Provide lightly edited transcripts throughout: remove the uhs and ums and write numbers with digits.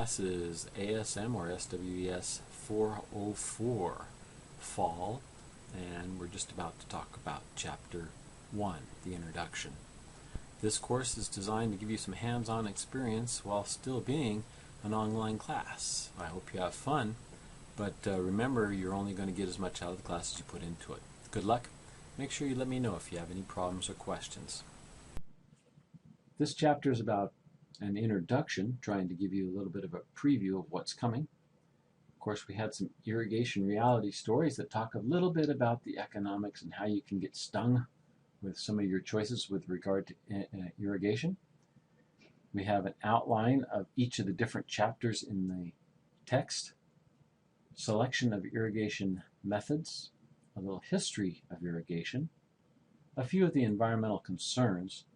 Class is ASM or SWES 404 Fall, and we're just about to talk about Chapter 1, the Introduction. This course is designed to give you some hands-on experience while still being an online class. I hope you have fun, but remember, you're only going to get as much out of the class as you put into it. Good luck. Make sure you let me know if you have any problems or questions. This chapter is about an introduction, trying to give you a little bit of a preview of what's coming. Of course, we had some irrigation reality stories that talk a little bit about the economics and how you can get stung with some of your choices with regard to irrigation. We have an outline of each of the different chapters in the text, selection of irrigation methods, a little history of irrigation, a few of the environmental concerns,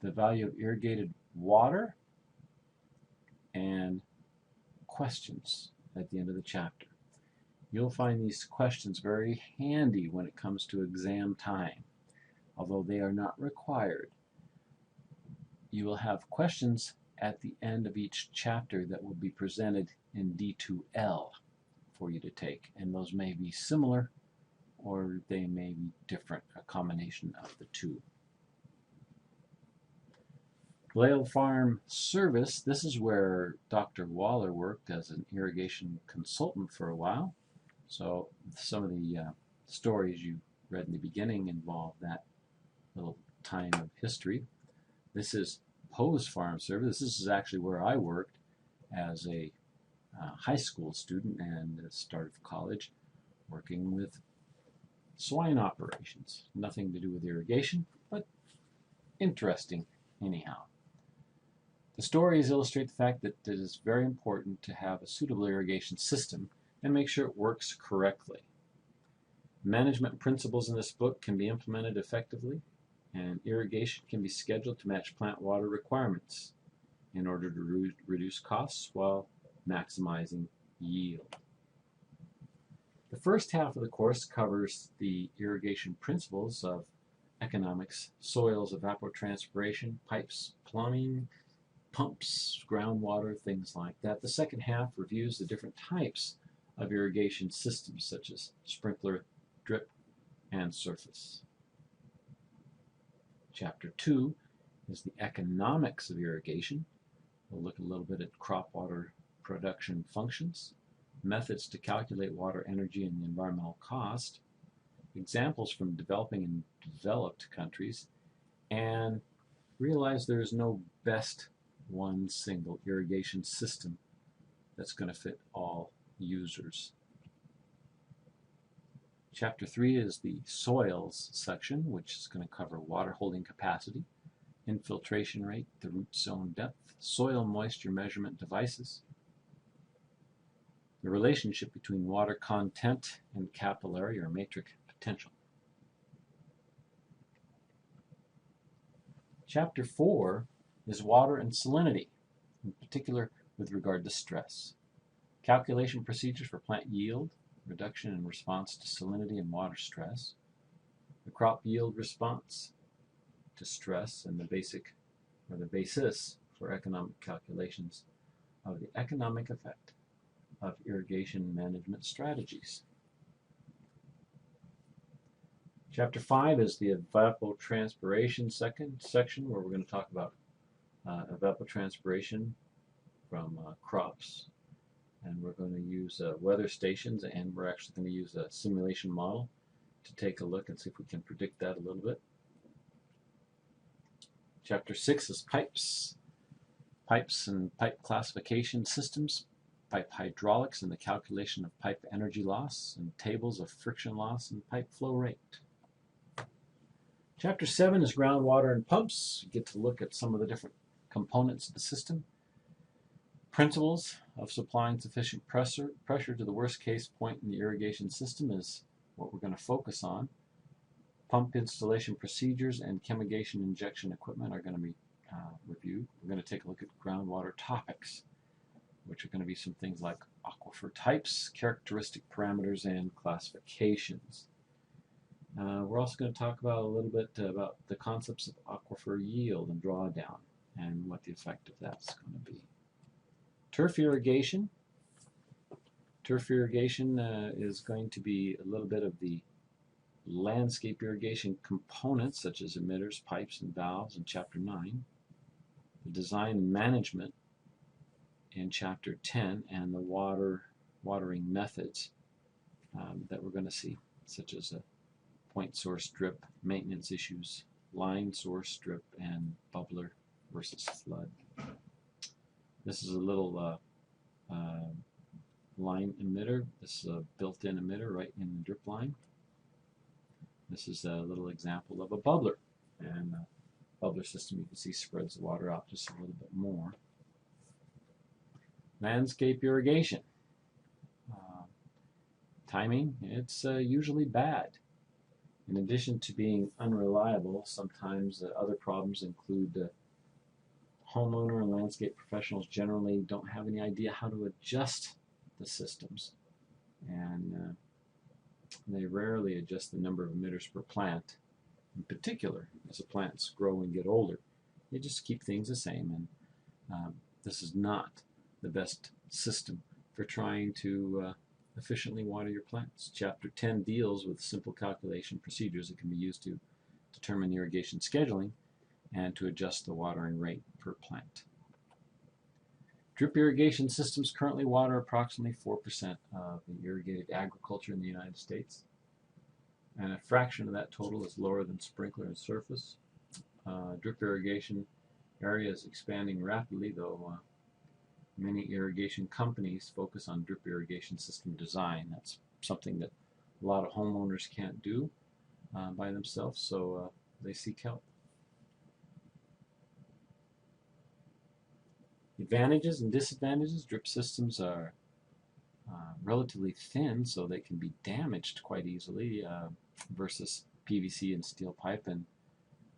the value of irrigated water, and questions at the end of the chapter. You'll find these questions very handy when it comes to exam time. Although they are not required, you will have questions at the end of each chapter that will be presented in D2L for you to take, and those may be similar or they may be different, a combination of the two. Glale Farm Service, this is where Dr. Waller worked as an irrigation consultant for a while. So some of the stories you read in the beginning involve that little time of history. This is Poe's Farm Service. This is actually where I worked as a high school student and at the start of college, working with swine operations. Nothing to do with irrigation, but interesting anyhow. The stories illustrate the fact that it is very important to have a suitable irrigation system and make sure it works correctly. Management principles in this book can be implemented effectively, and irrigation can be scheduled to match plant water requirements in order to reduce costs while maximizing yield. The first half of the course covers the irrigation principles of economics, soils, evapotranspiration, pipes, plumbing, pumps, groundwater, things like that. The second half reviews the different types of irrigation systems, such as sprinkler, drip, and surface. Chapter 2 is the economics of irrigation. We'll look a little bit at crop water production functions, methods to calculate water energy and the environmental cost, examples from developing and developed countries, and realize there is no best one single irrigation system that's going to fit all users. Chapter 3 is the soils section, which is going to cover water holding capacity, infiltration rate, the root zone depth, soil moisture measurement devices, the relationship between water content and capillary or matrix potential. Chapter 4 is water and salinity, in particular with regard to stress. Calculation procedures for plant yield, reduction in response to salinity and water stress, the crop yield response to stress, and the basis for economic calculations of the economic effect of irrigation management strategies. Chapter 5 is the evapotranspiration section, where we're going to talk about evapotranspiration from crops, and we're going to use weather stations, and we're actually going to use a simulation model to take a look and see if we can predict that a little bit. Chapter 6 is pipes and pipe classification systems, pipe hydraulics and the calculation of pipe energy loss, and tables of friction loss and pipe flow rate. Chapter 7 is groundwater and pumps. You get to look at some of the different components of the system. Principles of supplying sufficient pressure to the worst case point in the irrigation system is what we're going to focus on. Pump installation procedures and chemigation injection equipment are going to be reviewed. We're going to take a look at groundwater topics, which are going to be some things like aquifer types, characteristic parameters, and classifications. We're also going to talk about a little bit about the concepts of aquifer yield and drawdown and what the effect of that's going to be. Turf irrigation. Turf irrigation is going to be a little bit of the landscape irrigation components, such as emitters, pipes, and valves in Chapter 9. The design and management in Chapter 10, and the watering methods that we're going to see, such as a point source drip, maintenance issues, line source drip, and bubbler versus flood. This is a little line emitter. This is a built-in emitter right in the drip line. This is a little example of a bubbler, and a bubbler system, you can see, spreads the water out just a little bit more. Landscape irrigation. Timing, it's usually bad. In addition to being unreliable, sometimes other problems include homeowner and landscape professionals generally don't have any idea how to adjust the systems, and they rarely adjust the number of emitters per plant. In particular, as the plants grow and get older, they just keep things the same, and this is not the best system for trying to efficiently water your plants. Chapter 10 deals with simple calculation procedures that can be used to determine irrigation scheduling and to adjust the watering rate per plant. Drip irrigation systems currently water approximately 4% of the irrigated agriculture in the United States, and a fraction of that total is lower than sprinkler and surface. Drip irrigation area is expanding rapidly, though many irrigation companies focus on drip irrigation system design. That's something that a lot of homeowners can't do by themselves, so they seek help. Advantages and disadvantages. Drip systems are relatively thin, so they can be damaged quite easily versus PVC and steel pipe, and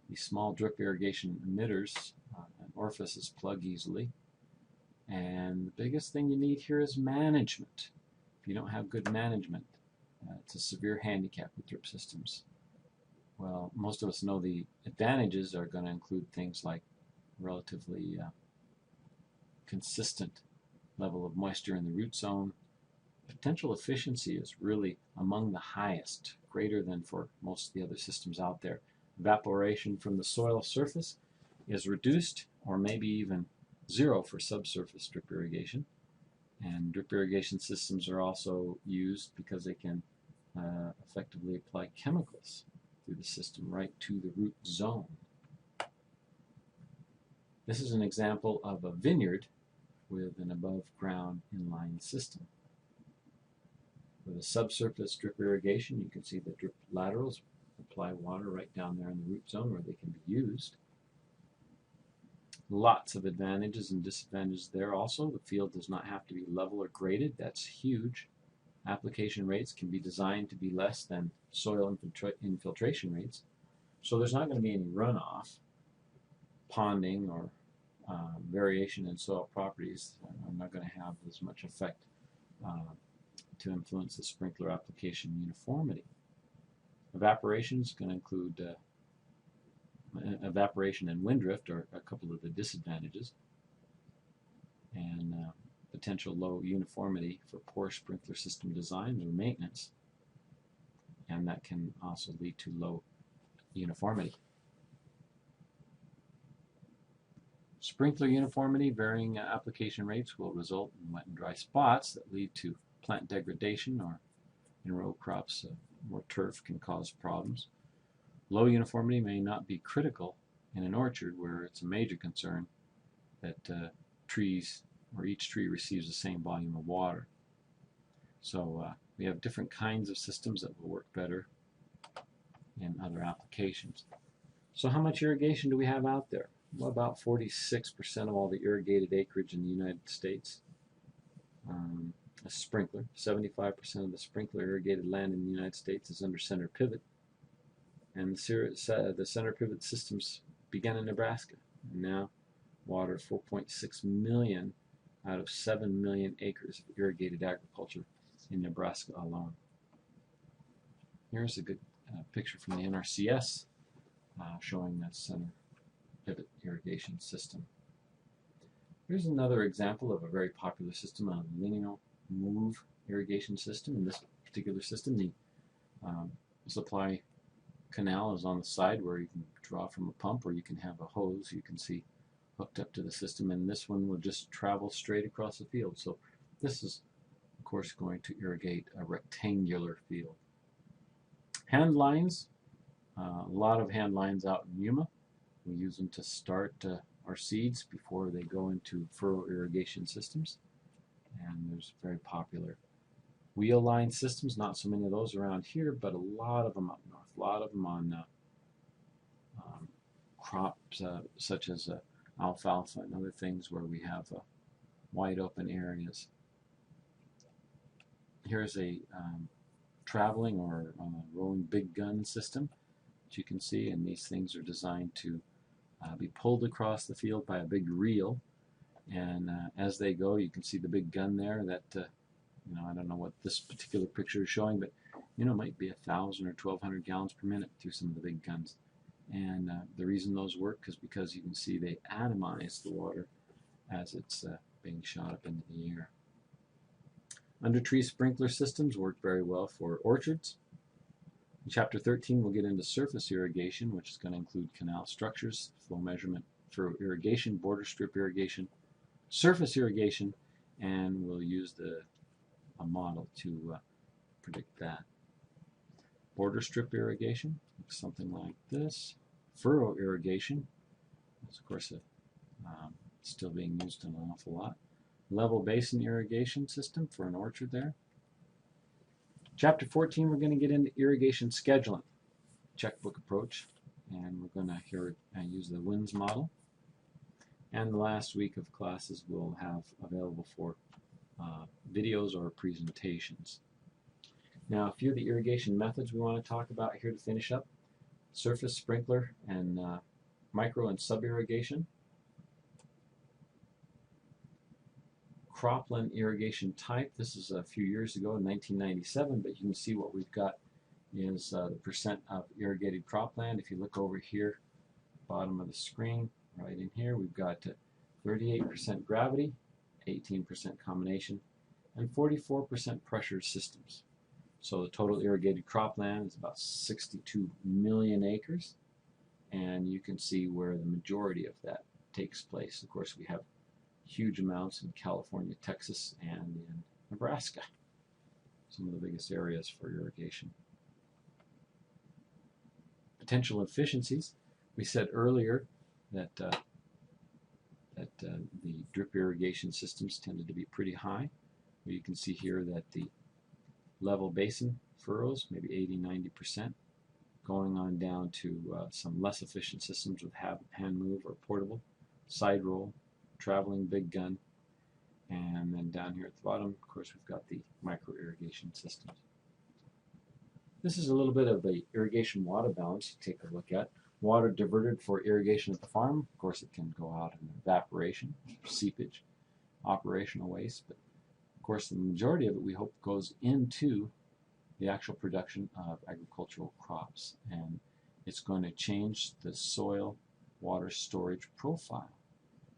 these small drip irrigation emitters and orifices plug easily. And the biggest thing you need here is management. If you don't have good management, it's a severe handicap with drip systems. Well, most of us know the advantages are going to include things like relatively consistent level of moisture in the root zone. Potential efficiency is really among the highest, greater than for most of the other systems out there. Evaporation from the soil surface is reduced, or maybe even zero for subsurface drip irrigation. And drip irrigation systems are also used because they can effectively apply chemicals through the system right to the root zone. This is an example of a vineyard with an above-ground inline system. With a subsurface drip irrigation, you can see the drip laterals apply water right down there in the root zone where they can be used. Lots of advantages and disadvantages there also. The field does not have to be level or graded. That's huge. Application rates can be designed to be less than soil infiltration rates. So there's not going to be any runoff, ponding, or variation in soil properties. I'm not going to have as much effect to influence the sprinkler application uniformity. Evaporation is going to include evaporation and wind drift are a couple of the disadvantages, and potential low uniformity for poor sprinkler system design or maintenance, and that can also lead to low uniformity. Sprinkler uniformity, varying application rates will result in wet and dry spots that lead to plant degradation, or in row crops where turf can cause problems. Low uniformity may not be critical in an orchard where it's a major concern that trees, or each tree, receives the same volume of water. So we have different kinds of systems that will work better in other applications. So how much irrigation do we have out there? Well, about 46% of all the irrigated acreage in the United States is sprinkler. 75% of the sprinkler irrigated land in the United States is under center pivot. And the center pivot systems began in Nebraska and now water 4.6 million out of 7 million acres of irrigated agriculture in Nebraska alone. Here's a good picture from the NRCS showing that center pivot irrigation system. Here's another example of a very popular system, a linear move irrigation system. In this particular system, the supply canal is on the side where you can draw from a pump, or you can have a hose you can see hooked up to the system, and this one will just travel straight across the field. So this is, of course, going to irrigate a rectangular field. Hand lines, a lot of hand lines out in Yuma. We use them to start our seeds before they go into furrow irrigation systems, and there's very popular wheel line systems. Not so many of those around here, but a lot of them up north. A lot of them on crops such as alfalfa and other things where we have wide open areas. Here's a traveling or rolling big gun system that you can see, and these things are designed to be pulled across the field by a big reel, and as they go, you can see the big gun there that I don't know what this particular picture is showing, but it might be 1,000 or 1,200 gallons per minute through some of the big guns. And the reason those work is because you can see they atomize the water as it's being shot up into the air. Under tree sprinkler systems work very well for orchards. In Chapter 13, we'll get into surface irrigation, which is going to include canal structures, flow measurement, furrow irrigation, border strip irrigation, surface irrigation, and we'll use a model to predict that. Border strip irrigation looks something like this. Furrow irrigation is, of course, still being used an awful lot. Level basin irrigation system for an orchard there. Chapter 14, we're going to get into irrigation scheduling, checkbook approach, and we're going to use the WINS model. And the last week of classes we'll have available for videos or presentations. Now, a few of the irrigation methods we want to talk about here to finish up: surface sprinkler and micro and sub irrigation. Cropland irrigation type. This is a few years ago in 1997, but you can see what we've got is the percent of irrigated cropland. If you look over here, bottom of the screen, right in here, we've got 38% gravity, 18% combination, and 44% pressure systems. So the total irrigated cropland is about 62 million acres, and you can see where the majority of that takes place. Of course, we have huge amounts in California, Texas, and in Nebraska, some of the biggest areas for irrigation. Potential efficiencies. We said earlier that the drip irrigation systems tended to be pretty high. You can see here that the level basin furrows, maybe 80–90%, going on down to some less efficient systems with hand move or portable, side roll, traveling big gun, and then down here at the bottom, of course, we've got the micro irrigation systems. This is a little bit of the irrigation water balance to take a look at. Water diverted for irrigation at the farm, of course, it can go out in evaporation, seepage, operational waste, but of course the majority of it we hope goes into the actual production of agricultural crops, and it's going to change the soil water storage profile.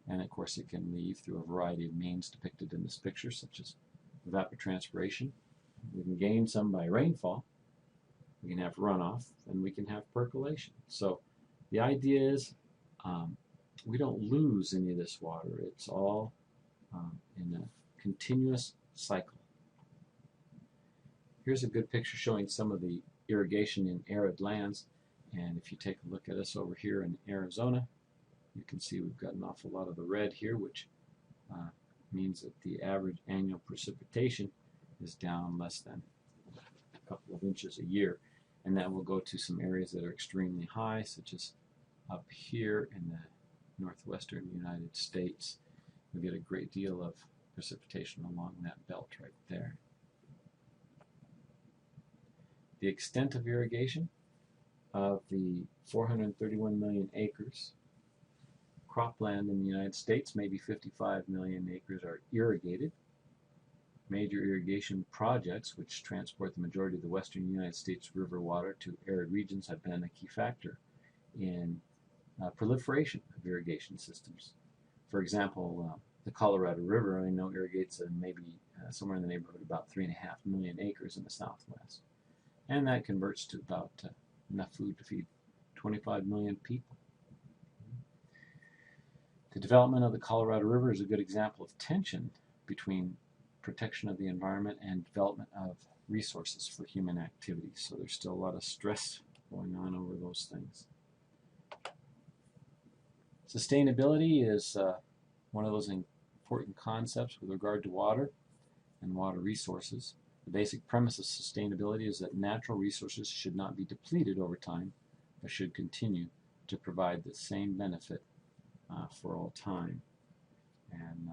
And of course it can leave through a variety of means depicted in this picture, such as evapotranspiration. We can gain some by rainfall, we can have runoff, and we can have percolation. So the idea is we don't lose any of this water. It's all in a continuous cycle. Here's a good picture showing some of the irrigation in arid lands, and if you take a look at us over here in Arizona, you can see we've got an awful lot of the red here, which means that the average annual precipitation is down less than a couple of inches a year, and that will go to some areas that are extremely high, such as up here in the northwestern United States. We get a great deal of precipitation along that belt right there. The extent of irrigation of the 431 million acres cropland in the United States, maybe 55 million acres are irrigated. Major irrigation projects, which transport the majority of the western United States river water to arid regions, have been a key factor in proliferation of irrigation systems. For example, The Colorado River, I know, irrigates maybe somewhere in the neighborhood of about 3.5 million acres in the Southwest. And that converts to about enough food to feed 25 million people. The development of the Colorado River is a good example of tension between protection of the environment and development of resources for human activities. So there's still a lot of stress going on over those things. Sustainability is one of those important concepts with regard to water and water resources. The basic premise of sustainability is that natural resources should not be depleted over time, but should continue to provide the same benefit for all time. And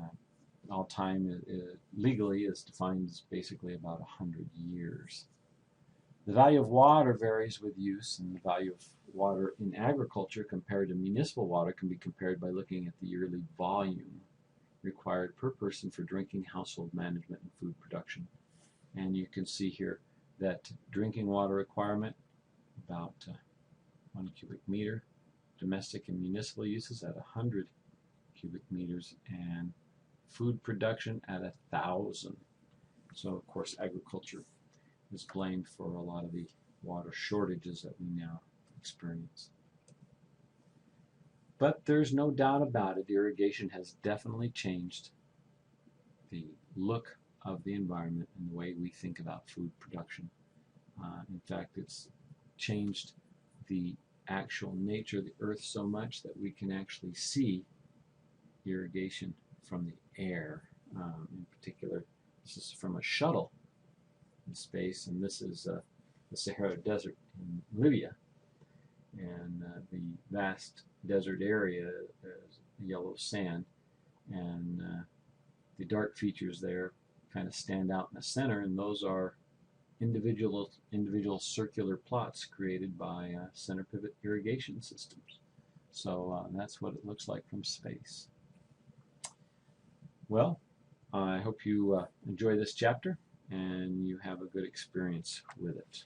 all time legally is defined as basically about 100 years. The value of water varies with use, and the value of water in agriculture compared to municipal water can be compared by looking at the yearly volume required per person for drinking, household management, and food production. And you can see here that drinking water requirement, about 1 cubic meter, domestic and municipal uses at 100 cubic meters, and food production at 1,000. So of course agriculture is blamed for a lot of the water shortages that we now experience. But there's no doubt about it, irrigation has definitely changed the look of the environment and the way we think about food production. In fact, it's changed the actual nature of the earth so much that we can actually see irrigation from the air. In particular, this is from a shuttle in space, and this is the Sahara Desert in Libya. And the vast desert area is yellow sand, and the dark features there kind of stand out in the center, and those are individual circular plots created by center pivot irrigation systems. So that's what it looks like from space. Well, I hope you enjoy this chapter and you have a good experience with it.